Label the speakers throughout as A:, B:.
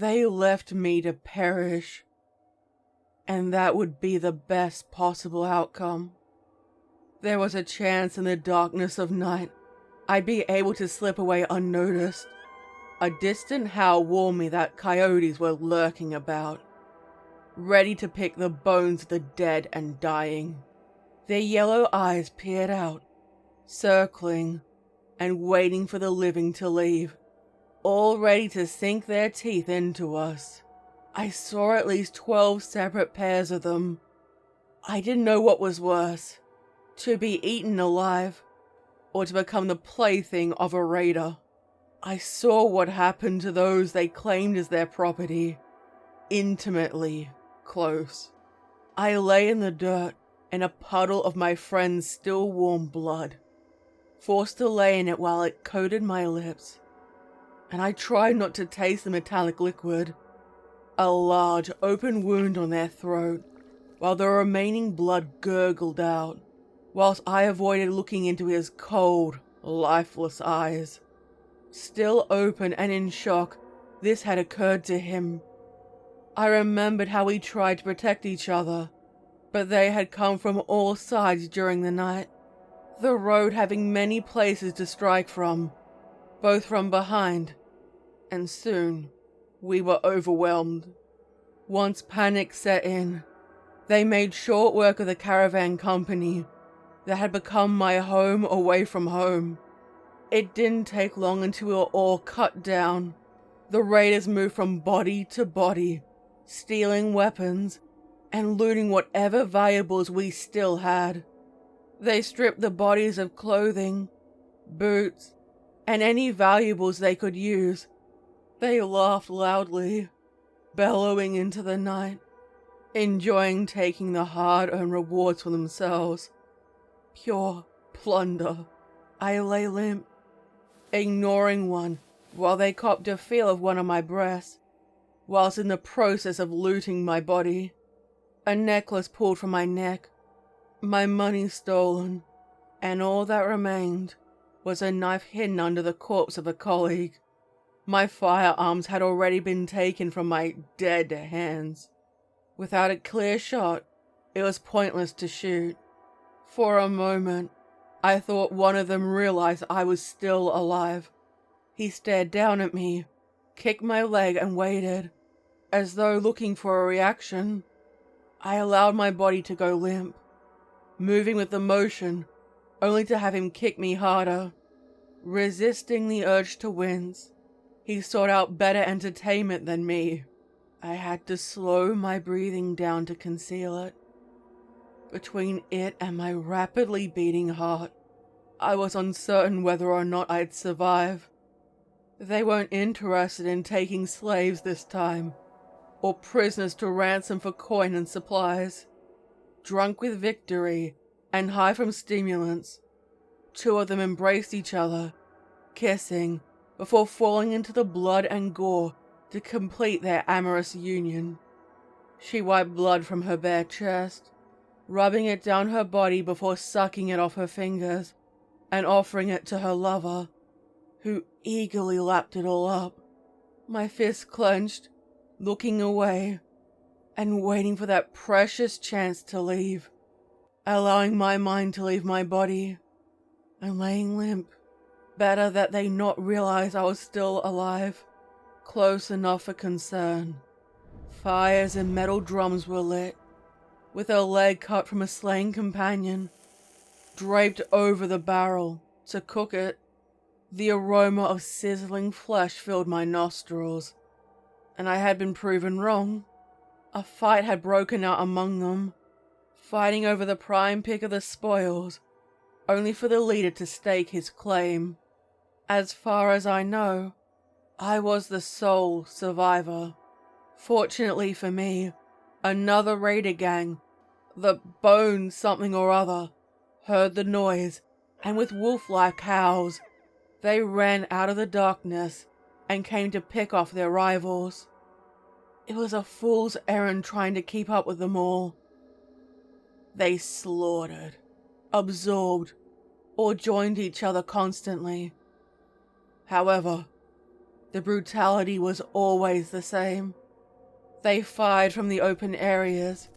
A: They left me to perish, and that would be the best possible outcome. There was a chance in the darkness of night I'd be able to slip away unnoticed. A distant howl warned me that coyotes were lurking about, ready to pick the bones of the dead and dying. Their yellow eyes peered out, circling and waiting for the living to leave, all ready to sink their teeth into us. I saw at least 12 separate pairs of them. I didn't know what was worse, to be eaten alive, or to become the plaything of a raider. I saw what happened to those they claimed as their property, intimately close. I lay in the dirt in a puddle of my friend's still warm blood, forced to lay in it while it coated my lips, and I tried not to taste the metallic liquid. A large open wound on their throat, while the remaining blood gurgled out, whilst I avoided looking into his cold, lifeless eyes. Still open and in shock, this had occurred to him. I remembered how we tried to protect each other, but they had come from all sides during the night, the road having many places to strike from, both from behind, and soon we were overwhelmed. Once panic set in, they made short work of the caravan company that had become my home away from home. It didn't take long until we were all cut down. The raiders moved from body to body, stealing weapons and looting whatever valuables we still had. They stripped the bodies of clothing, boots, and any valuables they could use. They laughed loudly, bellowing into the night, enjoying taking the hard-earned rewards for themselves. Pure plunder. I lay limp, ignoring one while they copped a feel of one of my breasts, whilst in the process of looting my body. A necklace pulled from my neck, my money stolen, and all that remained was a knife hidden under the corpse of a colleague. My firearms had already been taken from my dead hands. Without a clear shot, it was pointless to shoot. For a moment, I thought one of them realized I was still alive. He stared down at me, kicked my leg, and waited, as though looking for a reaction. I allowed my body to go limp, moving with the motion, only to have him kick me harder. Resisting the urge to wince, he sought out better entertainment than me. I had to slow my breathing down to conceal it. Between it and my rapidly beating heart, I was uncertain whether or not I'd survive. They weren't interested in taking slaves this time, or prisoners to ransom for coin and supplies. Drunk with victory and high from stimulants, two of them embraced each other, kissing, before falling into the blood and gore to complete their amorous union. She wiped blood from her bare chest, rubbing it down her body before sucking it off her fingers and offering it to her lover, who eagerly lapped it all up. My fist clenched, looking away and waiting for that precious chance to leave, allowing my mind to leave my body, and laying limp. Better that they not realize I was still alive, close enough for concern. Fires and metal drums were lit, with a leg cut from a slain companion, draped over the barrel to cook it. The aroma of sizzling flesh filled my nostrils, and I had been proven wrong. A fight had broken out among them, fighting over the prime pick of the spoils, only for the leader to stake his claim. As far as I know, I was the sole survivor. Fortunately for me, another raider gang, the Bone something or other, heard the noise, and with wolf-like howls, they ran out of the darkness and came to pick off their rivals. It was a fool's errand trying to keep up with them all. They slaughtered, absorbed, or joined each other constantly. However, The brutality was always the same. They fired from the open areas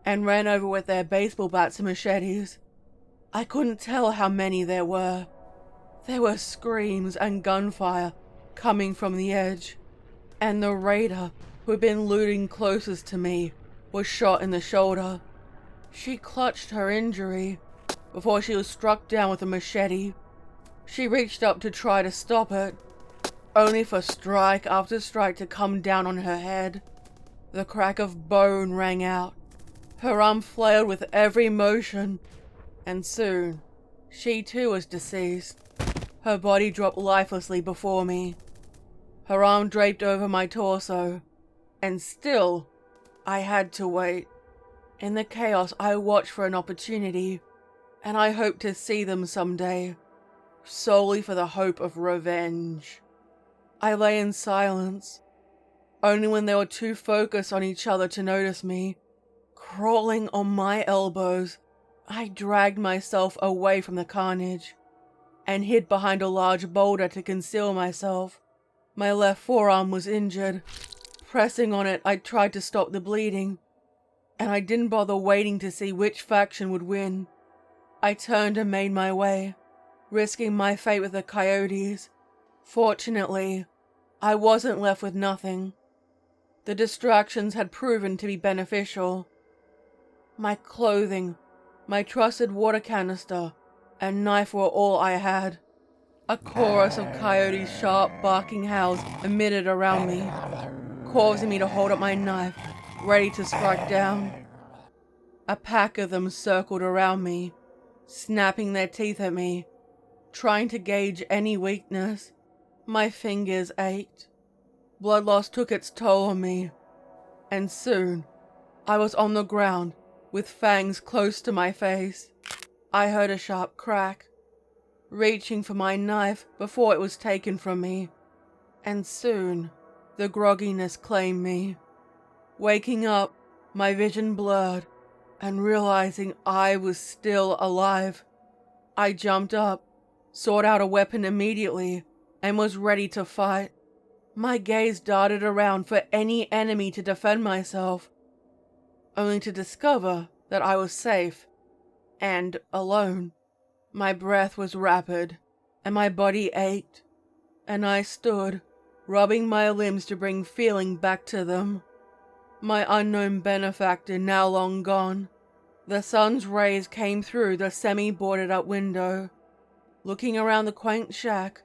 A: and ran over with their baseball bats and machetes. I couldn't tell how many there were. There were screams and gunfire coming from the edge, and the raider who had been looting closest to me was shot in the shoulder. She clutched her injury before she was struck down with a machete. She reached up to try to stop it, only for strike after strike to come down on her head. The crack of bone rang out. Her arm flailed with every motion, and soon she too was deceased. Her body dropped lifelessly before me. Her arm draped over my torso, and still I had to wait. In the chaos, I watched for an opportunity, and I hoped to see them someday, solely for the hope of revenge. I lay in silence, only when they were too focused on each other to notice me. Crawling on my elbows, I dragged myself away from the carnage and hid behind a large boulder to conceal myself. My left forearm was injured. Pressing on it, I tried to stop the bleeding, and I didn't bother waiting to see which faction would win. I turned and made my way, risking my fate with the coyotes. Fortunately, I wasn't left with nothing. The distractions had proven to be beneficial. My clothing, my trusted water canister, and knife were all I had. A chorus of coyotes' sharp barking howls emitted around me, causing me to hold up my knife, ready to strike down. A pack of them circled around me, snapping their teeth at me, trying to gauge any weakness. My fingers ached. Blood loss took its toll on me, and soon I was on the ground with fangs close to my face. I heard a sharp crack, reaching for my knife before it was taken from me, and soon the grogginess claimed me. Waking up, my vision blurred, and realizing I was still alive, I jumped up, sought out a weapon immediately, and was ready to fight. My gaze darted around for any enemy to defend myself, only to discover that I was safe and alone. My breath was rapid, and my body ached, and I stood, rubbing my limbs to bring feeling back to them. My unknown benefactor now long gone. The sun's rays came through the semi-boarded up window, looking around the quaint shack,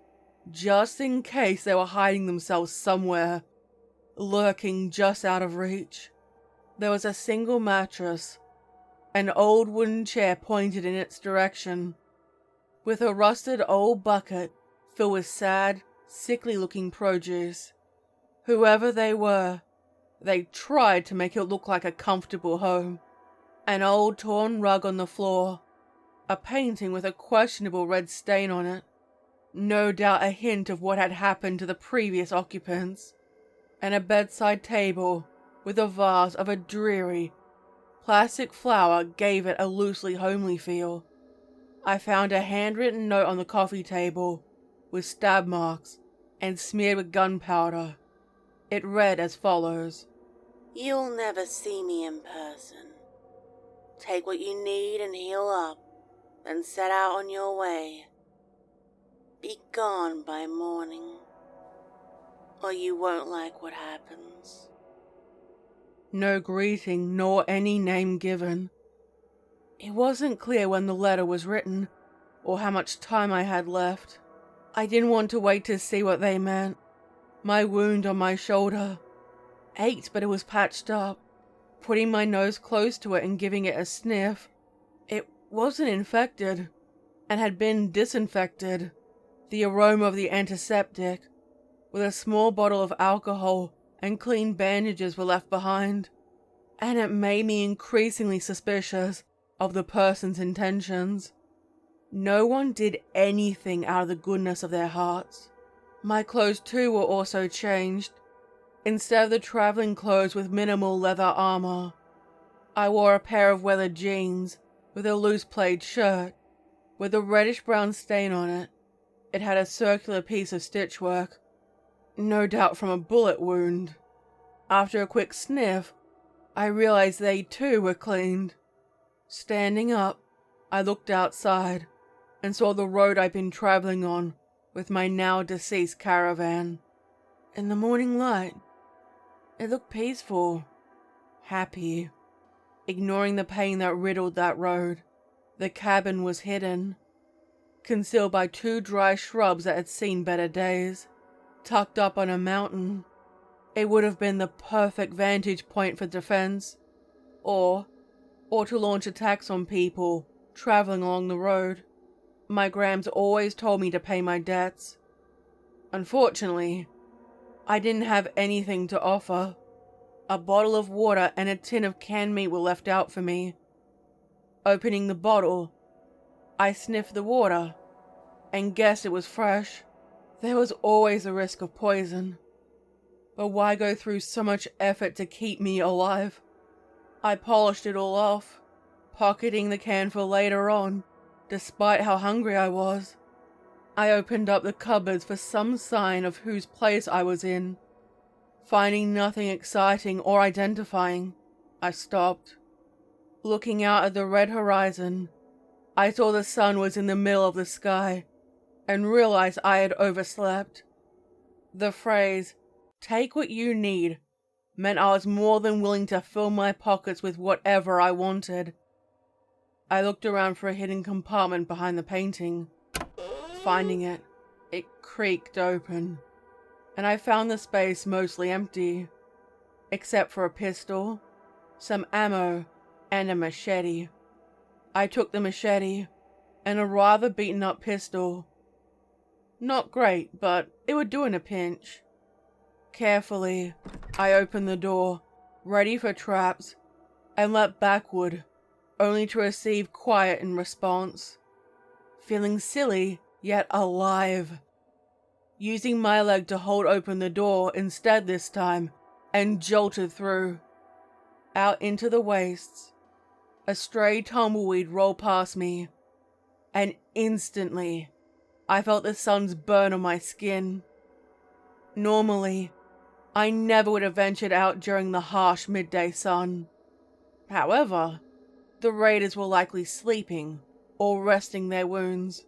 A: just in case they were hiding themselves somewhere, lurking just out of reach. There was a single mattress, an old wooden chair pointed in its direction, with a rusted old bucket filled with sad, sickly-looking produce. Whoever they were, they tried to make it look like a comfortable home. An old torn rug on the floor, a painting with a questionable red stain on it, no doubt a hint of what had happened to the previous occupants, and a bedside table with a vase of a dreary, plastic flower gave it a loosely homely feel. I found a handwritten note on the coffee table, with stab marks, and smeared with gunpowder. It read as follows:
B: "You'll never see me in person. Take what you need and heal up, then set out on your way. Be gone by morning, or you won't like what happens."
A: No greeting nor any name given. It wasn't clear when the letter was written, or how much time I had left. I didn't want to wait to see what they meant. My wound on my shoulder ached, but it was patched up. Putting my nose close to it and giving it a sniff, it wasn't infected, and had been disinfected. The aroma of the antiseptic, with a small bottle of alcohol and clean bandages were left behind, and it made me increasingly suspicious of the person's intentions. No one did anything out of the goodness of their hearts. My clothes too were also changed. Instead of the traveling clothes with minimal leather armor, I wore a pair of weathered jeans with a loose plaid shirt with a reddish-brown stain on it. It had a circular piece of stitchwork. no doubt from a bullet wound. After a quick sniff, I realized they too were cleaned. Standing up, I looked outside and saw the road I'd been traveling on with my now deceased caravan. In the morning light, it looked peaceful, happy. Ignoring the pain that riddled that road, the cabin was hidden, concealed by 2 dry shrubs that had seen better days. Tucked up on a mountain, it would have been the perfect vantage point for defense, or to launch attacks on people traveling along the road. My Grams always told me to pay my debts. Unfortunately, I didn't have anything to offer. A bottle of water and a tin of canned meat were left out for me. Opening the bottle, I sniffed the water and guessed it was fresh. There was always a risk of poison, but why go through so much effort to keep me alive? I polished it all off, pocketing the can for later on, despite how hungry I was. I opened up the cupboards for some sign of whose place I was in. Finding nothing exciting or identifying, I stopped. Looking out at the red horizon, I saw the sun was in the middle of the sky and realized I had overslept. The phrase, "take what you need," meant I was more than willing to fill my pockets with whatever I wanted. I looked around for a hidden compartment behind the painting. Finding it, it creaked open, and I found the space mostly empty, except for a pistol, some ammo, and a machete. I took the machete and a rather beaten up pistol. Not great, but it would do in a pinch. Carefully, I opened the door, ready for traps, and leapt backward, only to receive quiet in response. Feeling silly, yet alive. Using my leg to hold open the door instead this time, and jolted through. Out into the wastes. A stray tumbleweed rolled past me, and instantly, I felt the sun's burn on my skin. Normally, I never would have ventured out during the harsh midday sun. However, the raiders were likely sleeping or resting their wounds.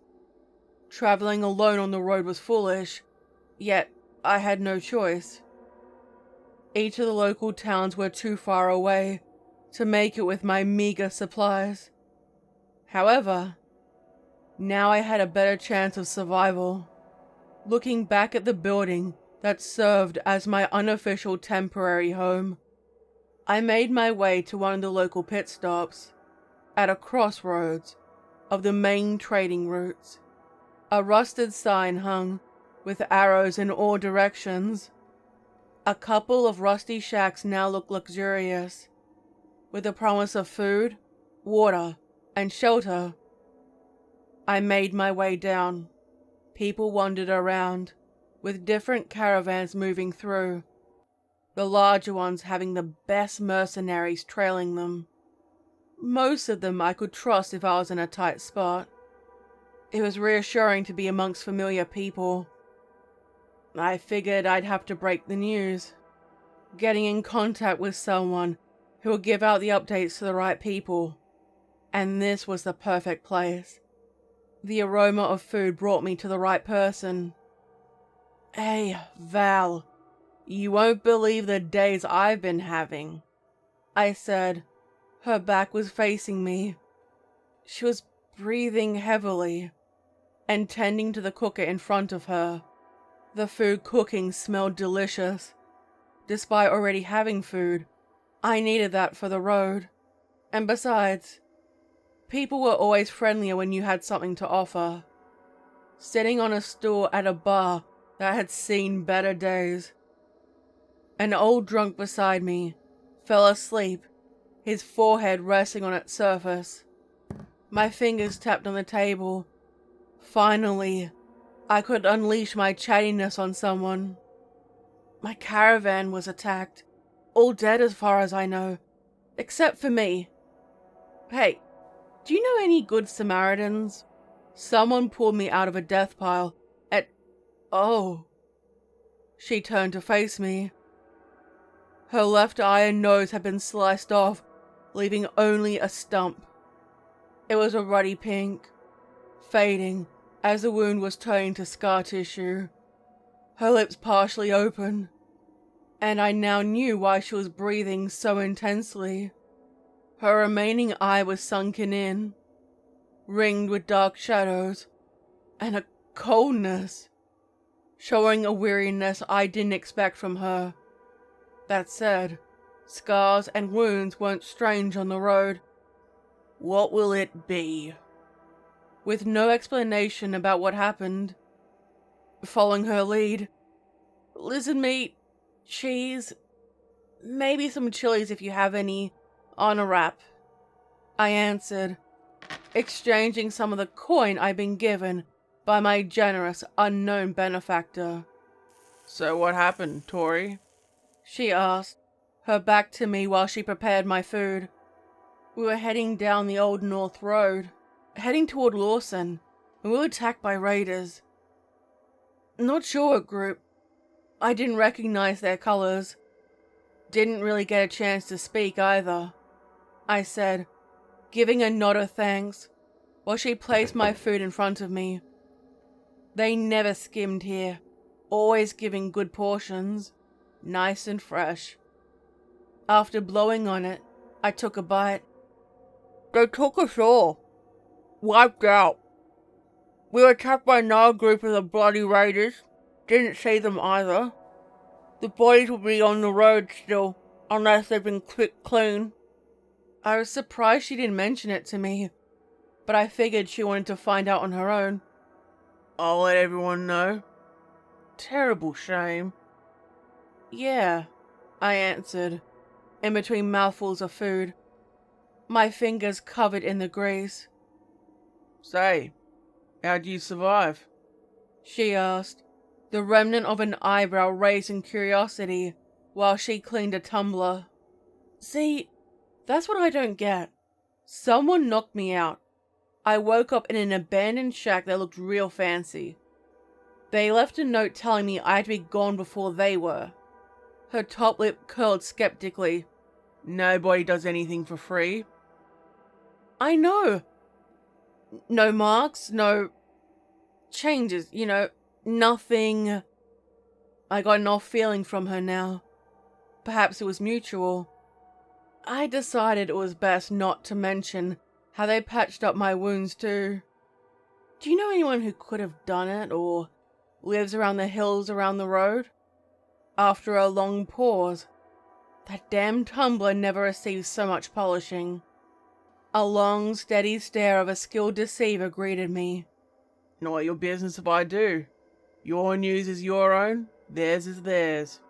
A: Traveling alone on the road was foolish, yet I had no choice. Each of the local towns were too far away to make it with my meager supplies. However, now I had a better chance of survival. Looking back at the building that served as my unofficial temporary home, I made my way to one of the local pit stops, at a crossroads of the main trading routes. A rusted sign hung, with arrows in all directions. A couple of rusty shacks now looked luxurious, with the promise of food, water, and shelter. I made my way down. People wandered around, with different caravans moving through, the larger ones having the best mercenaries trailing them. Most of them I could trust if I was in a tight spot. It was reassuring to be amongst familiar people. I figured I'd have to break the news, getting in contact with someone who would give out the updates to the right people, and this was the perfect place. The aroma of food brought me to the right person. "Hey, Val, you won't believe the days I've been having," I said. Her back was facing me. She was breathing heavily and tending to the cooker in front of her. The food cooking smelled delicious. Despite already having food, I needed that for the road. And besides, people were always friendlier when you had something to offer. Sitting on a stool at a bar that had seen better days. An old drunk beside me fell asleep, his forehead resting on its surface. My fingers tapped on the table. Finally, I could unleash my chattiness on someone. My caravan was attacked, all dead as far as I know, except for me. Hey, do you know any good Samaritans? Someone pulled me out of a death pile Oh. She turned to face me. Her left eye and nose had been sliced off, leaving only a stump. It was a ruddy pink, fading as the wound was turning to scar tissue. Her lips partially open, and I now knew why she was breathing so intensely. Her remaining eye was sunken in, ringed with dark shadows, and a coldness, showing a weariness I didn't expect from her. That said, scars and wounds weren't strange on the road. What will it be? With no explanation about what happened, following her lead, lizard meat, cheese, maybe some chilies if you have any, on a wrap, I answered, exchanging some of the coin I'd been given by my generous, unknown benefactor. So what happened, Tori? She asked, her back to me while she prepared my food. We were heading down the old North Road, heading toward Lawson, and we were attacked by raiders. Not sure what group. I didn't recognize their colors. Didn't really get a chance to speak either, I said, giving a nod of thanks, while she placed my food in front of me. They never skimmed here, always giving good portions, nice and fresh. After blowing on it, I took a bite. They took us all. Wiped out. We were attacked by another group of the bloody raiders. Didn't see them either. The bodies will be on the road still, unless they've been quick clean. I was surprised she didn't mention it to me, but I figured she wanted to find out on her own. I'll let everyone know. Terrible shame. Yeah, I answered, in between mouthfuls of food, my fingers covered in the grease. Say, how'd you survive? She asked, the remnant of an eyebrow raised in curiosity while she cleaned a tumbler. See, that's what I don't get. Someone knocked me out. I woke up in an abandoned shack that looked real fancy. They left a note telling me I had to be gone before they were. Her top lip curled skeptically. Nobody does anything for free. I know. No marks, no changes, nothing. I got an off feeling from her now. Perhaps it was mutual. I decided it was best not to mention how they patched up my wounds too. Do you know anyone who could have done it or lives around the hills around the road? After a long pause, that damn tumbler never received so much polishing. A long, steady stare of a skilled deceiver greeted me. Not your business if I do. Your news is your own, theirs is theirs.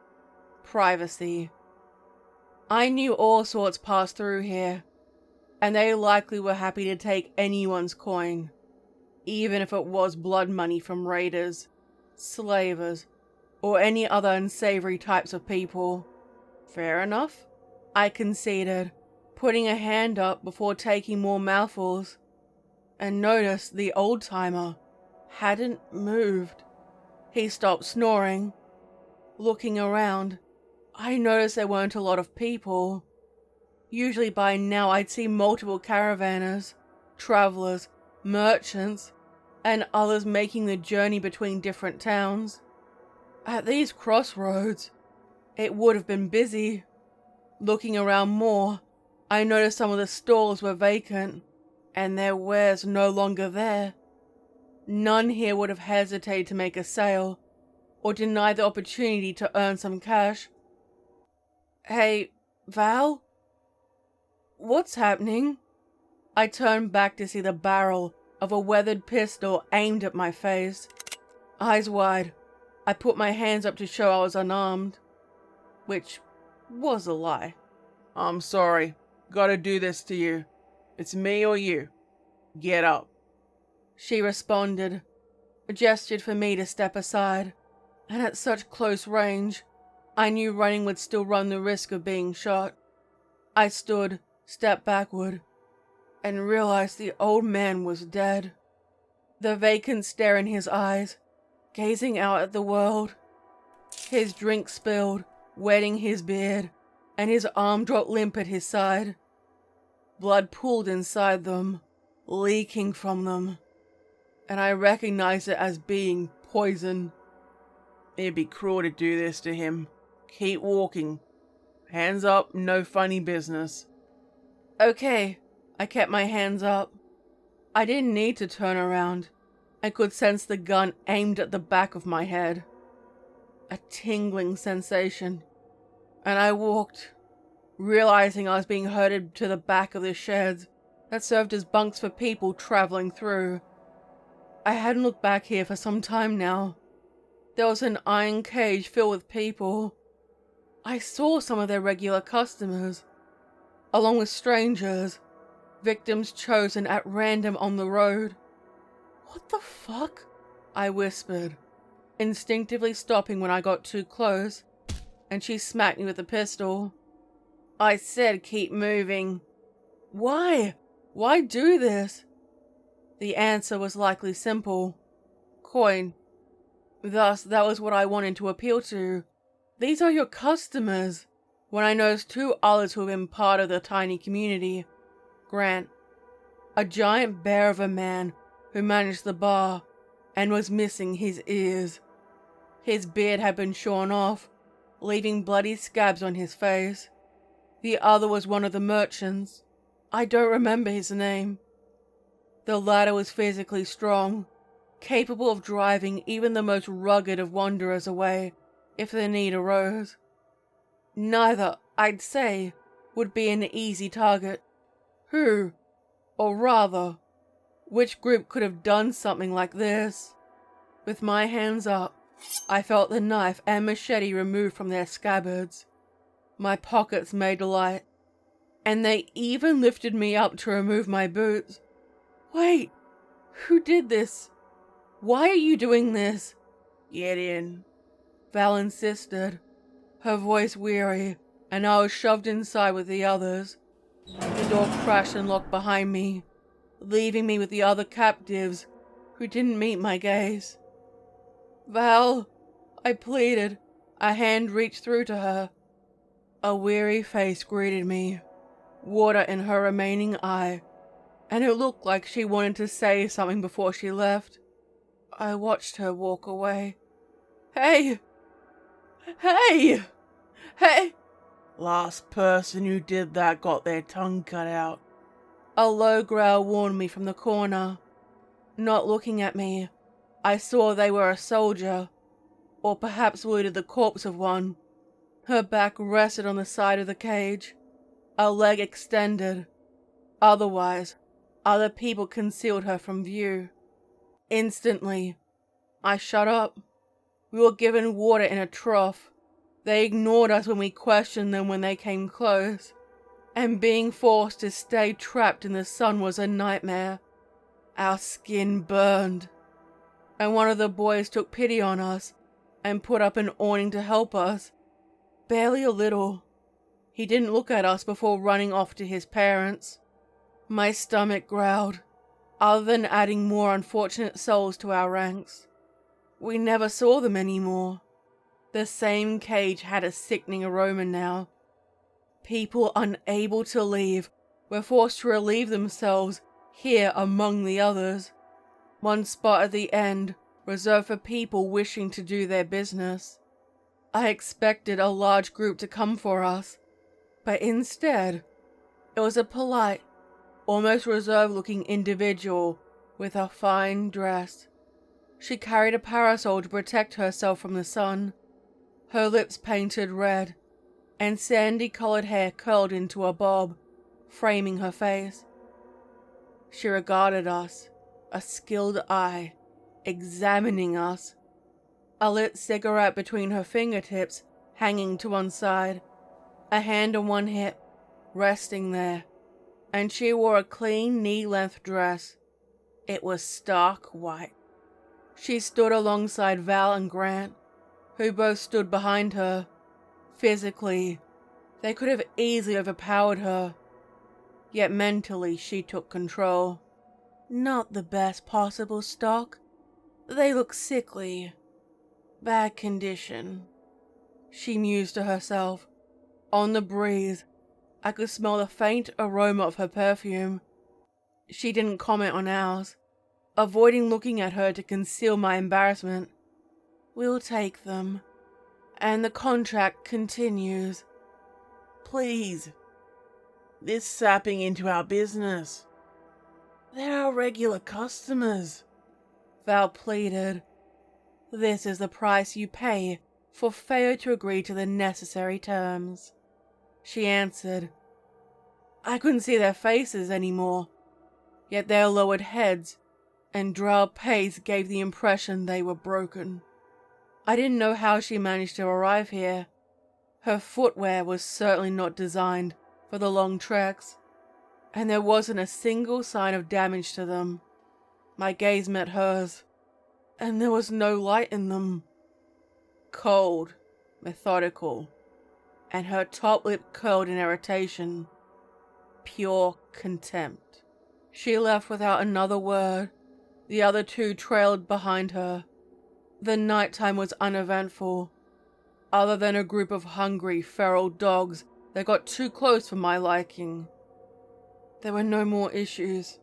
A: Privacy. I knew all sorts passed through here, and they likely were happy to take anyone's coin, even if it was blood money from raiders, slavers, or any other unsavory types of people. Fair enough, I conceded, putting a hand up before taking more mouthfuls, and noticed the old-timer hadn't moved. He stopped snoring. Looking around, I noticed there weren't a lot of people. Usually by now I'd see multiple caravanners, travelers, merchants, and others making the journey between different towns. At these crossroads, it would have been busy. Looking around more, I noticed some of the stalls were vacant, and their wares no longer there. None here would have hesitated to make a sale, or deny the opportunity to earn some cash. Hey, Val? What's happening? I turned back to see the barrel of a weathered pistol aimed at my face. Eyes wide, I put my hands up to show I was unarmed, which was a lie. I'm sorry, gotta do this to you. It's me or you. Get up. She responded, gestured for me to step aside, and at such close range, I knew running would still run the risk of being shot. I stood, stepped backward, and realized the old man was dead. The vacant stare in his eyes, gazing out at the world. His drink spilled, wetting his beard, and his arm dropped limp at his side. Blood pooled inside them, leaking from them, and I recognized it as being poison. It'd be cruel to do this to him. Keep walking. Hands up, no funny business. Okay, I kept my hands up. I didn't need to turn around. I could sense the gun aimed at the back of my head. A tingling sensation. And I walked, realizing I was being herded to the back of the sheds that served as bunks for people traveling through. I hadn't looked back here for some time now. There was an iron cage filled with people. I saw some of their regular customers, along with strangers, victims chosen at random on the road. What the fuck? I whispered, instinctively stopping when I got too close, and she smacked me with the pistol. I said keep moving. Why? Why do this? The answer was likely simple. Coin. Thus, that was what I wanted to appeal to. These are your customers. When I noticed two others who had been part of the tiny community. Grant, a giant bear of a man who managed the bar and was missing his ears. His beard had been shorn off, leaving bloody scabs on his face. The other was one of the merchants. I don't remember his name. The latter was physically strong, capable of driving even the most rugged of wanderers away if the need arose. Neither, I'd say, would be an easy target. Who, or rather, which group could have done something like this? With my hands up, I felt the knife and machete removed from their scabbards. My pockets made light, and they even lifted me up to remove my boots. Wait, who did this? Why are you doing this? Get in, Val insisted, her voice weary, and I was shoved inside with the others. The door crashed and locked behind me, leaving me with the other captives who didn't meet my gaze. Val, I pleaded, a hand reached through to her. A weary face greeted me, water in her remaining eye, and it looked like she wanted to say something before she left. I watched her walk away. Hey! Hey! Hey! Last person who did that got their tongue cut out. A low growl warned me from the corner. Not looking at me, I saw they were a soldier, or perhaps wounded the corpse of one. Her back rested on the side of the cage, a leg extended. Otherwise, other people concealed her from view. Instantly, I shut up. We were given water in a trough. They ignored us when we questioned them when they came close. And being forced to stay trapped in the sun was a nightmare. Our skin burned. And one of the boys took pity on us and put up an awning to help us. Barely a little. He didn't look at us before running off to his parents. My stomach growled, other than adding more unfortunate souls to our ranks. We never saw them anymore. The same cage had a sickening aroma now. People unable to leave were forced to relieve themselves here among the others. One spot at the end reserved for people wishing to do their business. I expected a large group to come for us, but instead, it was a polite, almost reserved-looking individual with a fine dress. She carried a parasol to protect herself from the sun, her lips painted red, and sandy-colored hair curled into a bob, framing her face. She regarded us, a skilled eye, examining us, a lit cigarette between her fingertips hanging to one side, a hand on one hip, resting there, and she wore a clean knee-length dress. It was stark white. She stood alongside Val and Grant, who both stood behind her. Physically, they could have easily overpowered her, yet mentally she took control. Not the best possible stock. They look sickly. Bad condition. she mused to herself. On the breeze, I could smell the faint aroma of her perfume. She didn't comment on ours, avoiding looking at her to conceal my embarrassment. We'll take them. And the contract continues.
C: Please. This sapping into our business. They're our regular customers.
A: Val pleaded. This is the price you pay for failure to agree to the necessary terms. She answered. I couldn't see their faces anymore, yet their lowered heads and drow pace gave the impression they were broken. I didn't know how she managed to arrive here. Her footwear was certainly not designed for the long treks, and there wasn't a single sign of damage to them. My gaze met hers, and there was no light in them. Cold, methodical, and her top lip curled in irritation. Pure contempt. She left without another word. The other two trailed behind her. The nighttime was uneventful, other than a group of hungry, feral dogs that got too close for my liking. There were no more issues.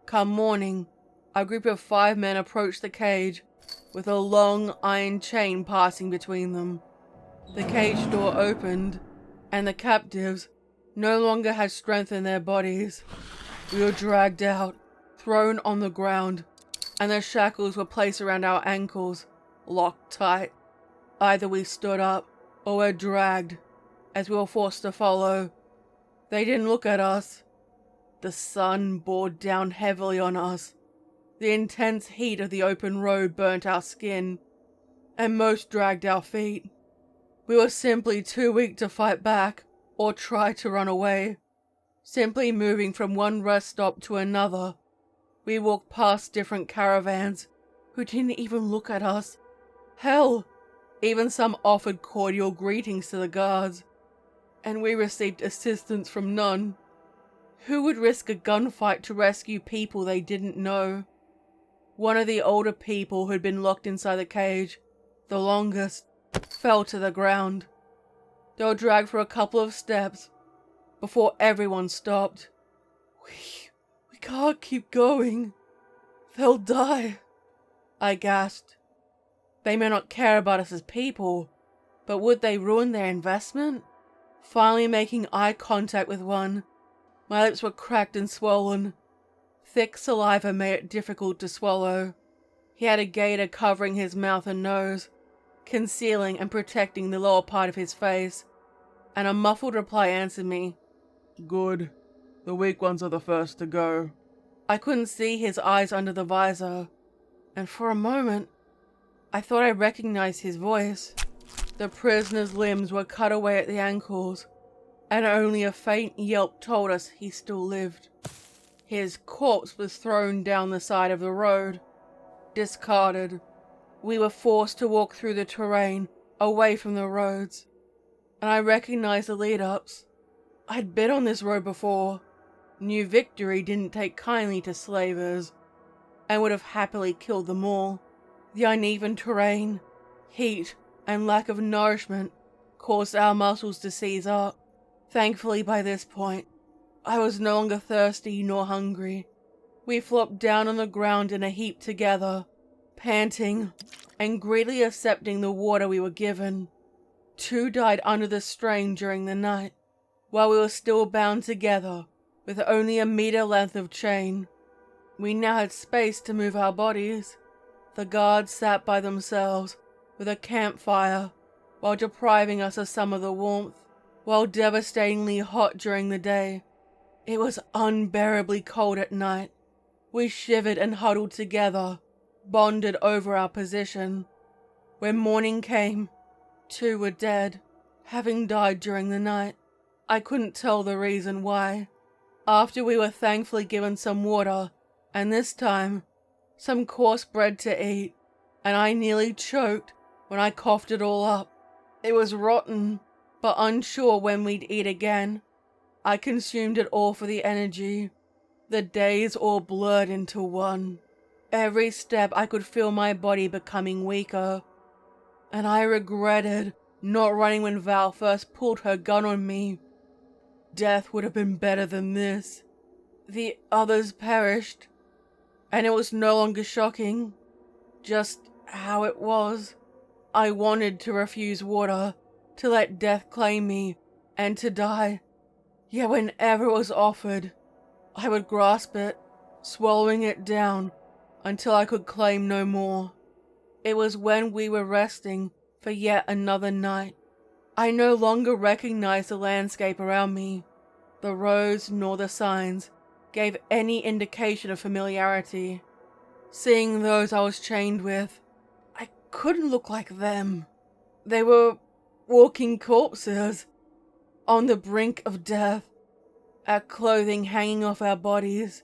A: Come morning, a group of 5 men approached the cage, with a long iron chain passing between them. The cage door opened, and the captives no longer had strength in their bodies. We were dragged out, thrown on the ground, and the shackles were placed around our ankles, locked tight. Either we stood up, or were dragged, as we were forced to follow. They didn't look at us. The sun bore down heavily on us. The intense heat of the open road burnt our skin, and most dragged our feet. We were simply too weak to fight back, or try to run away. Simply moving from one rest stop to another, we walked past different caravans who didn't even look at us. Hell, even some offered cordial greetings to the guards, and we received assistance from none. Who would risk a gunfight to rescue people they didn't know? One of the older people who had been locked inside the cage, the longest, fell to the ground. They were dragged for a couple of steps before everyone stopped. We can't keep going. They'll die, I gasped. They may not care about us as people, but would they ruin their investment? Finally making eye contact with one, my lips were cracked and swollen. Thick saliva made it difficult to swallow. He had a gaiter covering his mouth and nose, concealing and protecting the lower part of his face, and a muffled reply answered me.
C: Good. The weak ones are the first to go.
A: I couldn't see his eyes under the visor, and for a moment, I thought I recognized his voice. The prisoner's limbs were cut away at the ankles, and only a faint yelp told us he still lived. His corpse was thrown down the side of the road, discarded. We were forced to walk through the terrain, away from the roads, and I recognized the lead-ups. I'd been on this road before. New Victory didn't take kindly to slavers, and would have happily killed them all. The uneven terrain, heat, and lack of nourishment caused our muscles to seize up. Thankfully, by this point, I was no longer thirsty nor hungry. We flopped down on the ground in a heap together, panting and greedily accepting the water we were given. 2 died under the strain during the night, while we were still bound together with only a meter length of chain. We now had space to move our bodies. The guards sat by themselves with a campfire, while depriving us of some of the warmth. While devastatingly hot during the day, it was unbearably cold at night. We shivered and huddled together, bonded over our position. When morning came, 2 were dead, having died during the night. I couldn't tell the reason why. After we were thankfully given some water, and this time, some coarse bread to eat, and I nearly choked when I coughed it all up. It was rotten, but unsure when we'd eat again. I consumed it all for the energy. The days all blurred into one. Every step I could feel my body becoming weaker, and I regretted not running when Val first pulled her gun on me. Death would have been better than this. The others perished, and it was no longer shocking, just how it was. I wanted to refuse water, to let death claim me, and to die. Yet whenever it was offered, I would grasp it, swallowing it down until I could claim no more. It was when we were resting for yet another night. I no longer recognized the landscape around me. The roads nor the signs gave any indication of familiarity. Seeing those I was chained with, I couldn't look like them. They were walking corpses, on the brink of death, our clothing hanging off our bodies,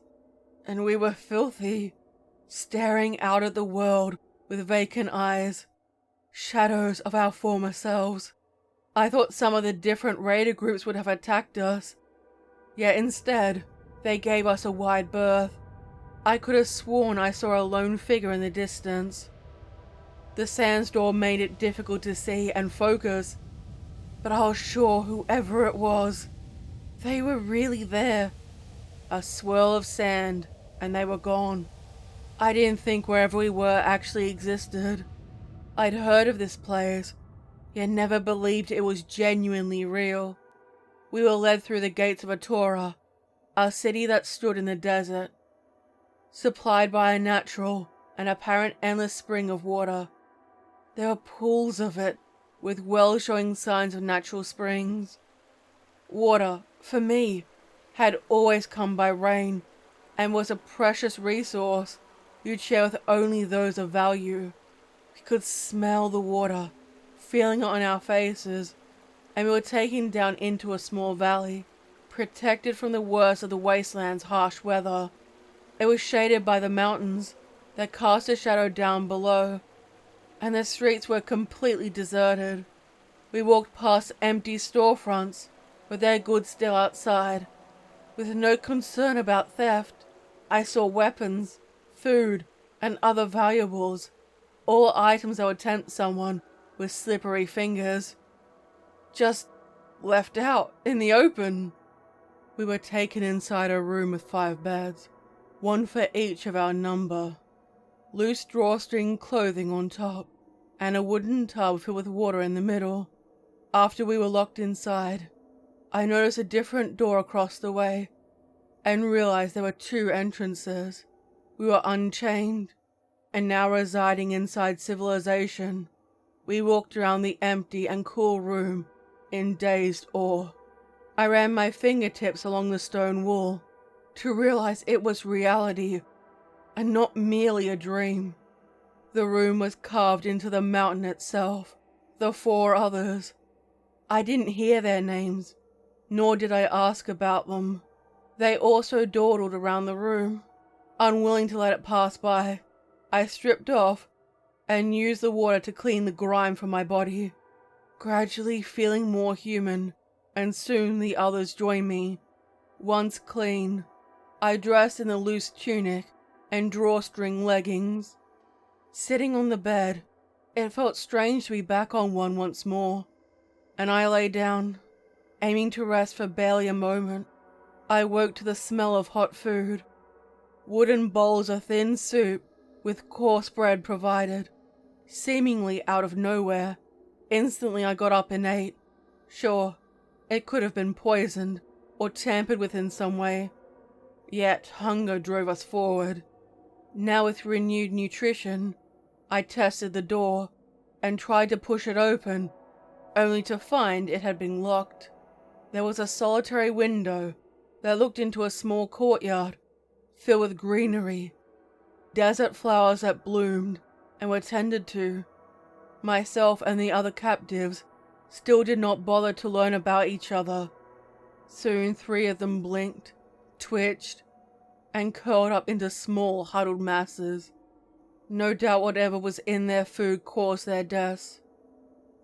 A: and we were filthy, staring out at the world with vacant eyes, shadows of our former selves. I thought some of the different raider groups would have attacked us, yet instead, they gave us a wide berth. I could have sworn I saw a lone figure in the distance. The sandstorm made it difficult to see and focus, but I was sure whoever it was, they were really there. A swirl of sand, and they were gone. I didn't think wherever we were actually existed. I'd heard of this place, yet never believed it was genuinely real. We were led through the gates of Atora, a city that stood in the desert, supplied by a natural and apparent endless spring of water. There were pools of it, with wells showing signs of natural springs. Water, for me, had always come by rain, and was a precious resource you'd share with only those of value. We could smell the water, feeling it on our faces, and we were taken down into a small valley, protected from the worst of the Wasteland's harsh weather. It was shaded by the mountains that cast a shadow down below, and the streets were completely deserted. We walked past empty storefronts with their goods still outside. With no concern about theft, I saw weapons, food, and other valuables, all items that would tempt someone with slippery fingers. Just left out in the open. We were taken inside a room with 5 beds, one for each of our number, loose drawstring clothing on top, and a wooden tub filled with water in the middle. After we were locked inside, I noticed a different door across the way, and realized there were 2 entrances. We were unchained, and now residing inside civilization. We walked around the empty and cool room in dazed awe. I ran my fingertips along the stone wall to realize it was reality, and not merely a dream. The room was carved into the mountain itself. The 4 others. I didn't hear their names, nor did I ask about them. They also dawdled around the room. Unwilling to let it pass by, I stripped off and used the water to clean the grime from my body, gradually feeling more human, and soon the others joined me. Once clean, I dressed in the loose tunic and drawstring leggings. Sitting on the bed, it felt strange to be back on one once more, and I lay down, aiming to rest for barely a moment. I woke to the smell of hot food. Wooden bowls of thin soup with coarse bread provided, seemingly out of nowhere. Instantly I got up and ate. Sure, it could have been poisoned or tampered with in some way. Yet hunger drove us forward. Now with renewed nutrition, I tested the door and tried to push it open, only to find it had been locked. There was a solitary window that looked into a small courtyard filled with greenery, desert flowers that bloomed and were tended to. Myself and the other captives still did not bother to learn about each other. Soon 3 of them blinked, twitched, and curled up into small huddled masses. No doubt whatever was in their food caused their deaths.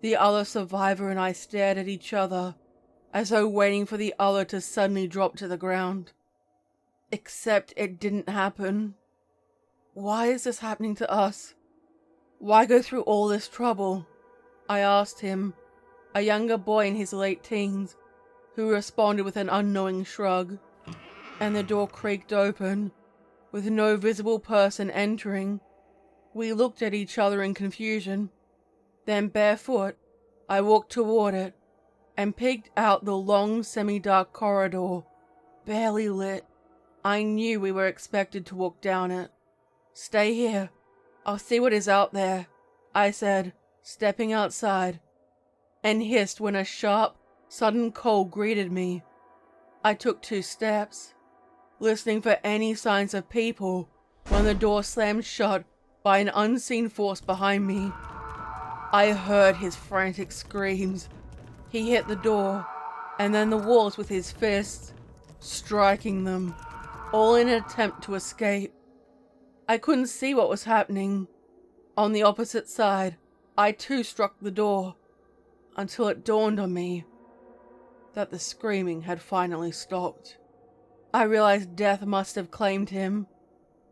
A: The other survivor and I stared at each other, as though waiting for the other to suddenly drop to the ground. Except it didn't happen. Why is this happening to us? Why go through all this trouble? I asked him, a younger boy in his late teens, who responded with an unknowing shrug, and the door creaked open, with no visible person entering. We looked at each other in confusion. Then, barefoot, I walked toward it and peeked out the long, semi-dark corridor, barely lit. I knew we were expected to walk down it. "Stay here. I'll see what is out there," I said, stepping outside, and hissed when a sharp, sudden cold greeted me. I took 2 steps, listening for any signs of people, when the door slammed shut by an unseen force behind me. I heard his frantic screams. He hit the door, and then the walls with his fists, striking them, all in an attempt to escape. I couldn't see what was happening. On the opposite side, I too struck the door, until it dawned on me that the screaming had finally stopped. I realized death must have claimed him.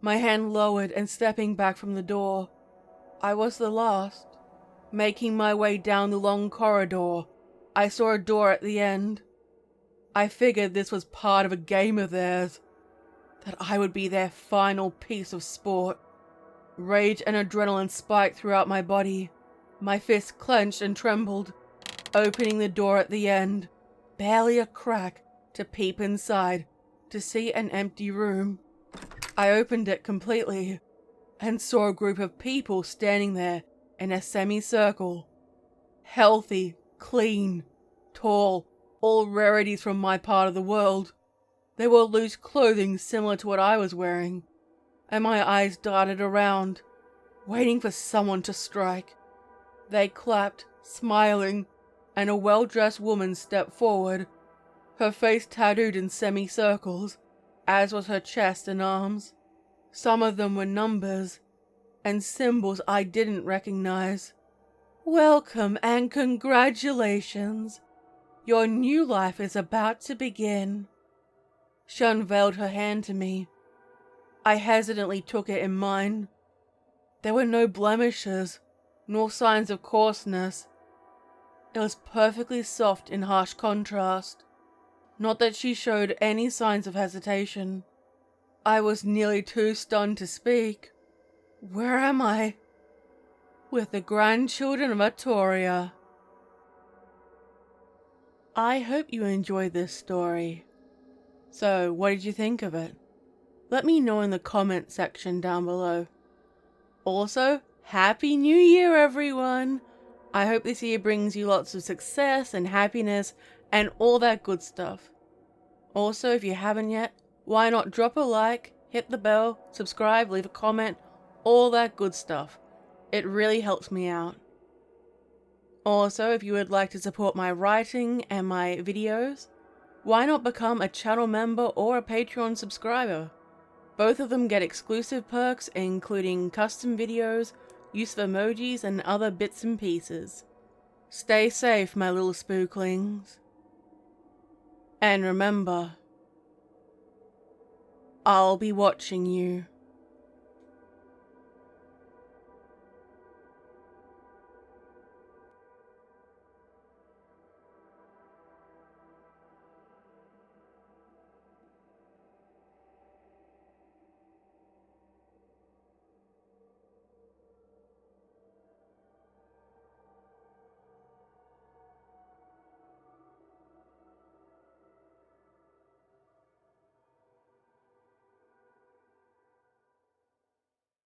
A: My hand lowered, and stepping back from the door, I was the last. Making my way down the long corridor, I saw a door at the end. I figured this was part of a game of theirs, that I would be their final piece of sport. Rage and adrenaline spiked throughout my body. My fists clenched and trembled, opening the door at the end, barely a crack, to peep inside, to see an empty room. I opened it completely, and saw a group of people standing there in a semicircle. Healthy, clean, tall, all rarities from my part of the world. They wore loose clothing similar to what I was wearing, and my eyes darted around, waiting for someone to strike. They clapped, smiling, and a well-dressed woman stepped forward, her face tattooed in semicircles, as was her chest and arms. Some of them were numbers, and symbols I didn't recognize. "Welcome and congratulations. Your new life is about to begin." She unveiled her hand to me. I hesitantly took it in mine. There were no blemishes, nor signs of coarseness. It was perfectly soft in harsh contrast. Not that she showed any signs of hesitation. I was nearly too stunned to speak. Where am I? With the grandchildren of Artoria. I hope you enjoyed this story. So, what did you think of it? Let me know in the comment section down below. Also, Happy New Year, everyone! I hope this year brings you lots of success and happiness and all that good stuff. Also, if you haven't yet, why not drop a like, hit the bell, subscribe, leave a comment, all that good stuff. It really helps me out. Also, if you would like to support my writing and my videos, why not become a channel member or a Patreon subscriber? Both of them get exclusive perks, including custom videos, use of emojis, and other bits and pieces. Stay safe, my little spooklings. And remember, I'll be watching you.